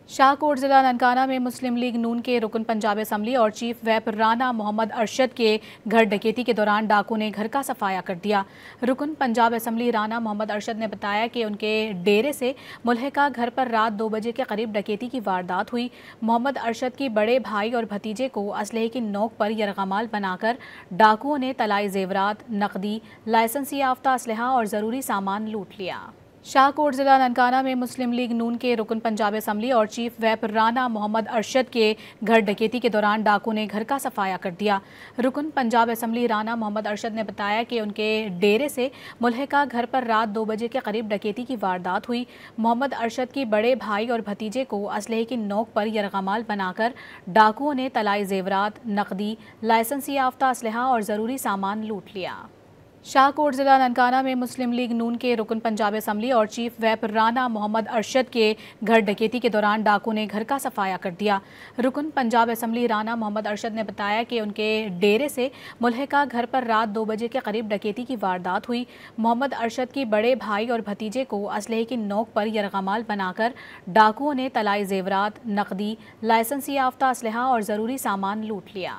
शाहकोट जिला ननकाना में मुस्लिम लीग नून के रुकन पंजाब असम्बली और चीफ व्हिप राना मोहम्मद अरशद के घर डकैती के दौरान डाकू ने घर का सफाया कर दिया। रुकन पंजाब असम्बली राना मोहम्मद अरशद ने बताया कि उनके डेरे से मुल्हिका घर पर रात 2 बजे के करीब डकैती की वारदात हुई। मोहम्मद अरशद की बड़े भाई और भतीजे को असलहे की नोक पर यरगमाल बनाकर डाकुओं ने तलाई जेवरात, नकदी, लाइसेंस याफ्ता असलहा और ज़रूरी सामान लूट लिया। शाहकोट जिला ननकाना में मुस्लिम लीग नून के रुकन पंजाब असम्बली और चीफ व्हिप राना मोहम्मद अरशद के घर डकैती के दौरान डाकू ने घर का सफाया कर दिया। रुकन पंजाब असम्बली राना मोहम्मद अरशद ने बताया कि उनके डेरे से मुल्हिका घर पर रात 2 बजे के करीब डकैती की वारदात हुई। मोहम्मद अरशद की बड़े भाई और भतीजे को असलहे की नोक पर यरगमाल बनाकर डाकुओं ने तलाई जेवरात, नकदी, लाइसेंस याफ्ता असलहा और ज़रूरी सामान लूट लिया। शाहकोट जिला ननकाना में मुस्लिम लीग नून के रुकन पंजाब असम्बली और चीफ व्हिप राना मोहम्मद अरशद के घर डकैती के दौरान डाकू ने घर का सफाया कर दिया। रुकन पंजाब असम्बली राना मोहम्मद अरशद ने बताया कि उनके डेरे से मुल्हिका घर पर रात 2 बजे के करीब डकैती की वारदात हुई। मोहम्मद अरशद की बड़े भाई और भतीजे को असलहे की नोक पर यरगमाल बनाकर डाकुओं ने तलाई जेवरात, नकदी, लाइसेंस याफ्ता असलहा और ज़रूरी सामान लूट लिया।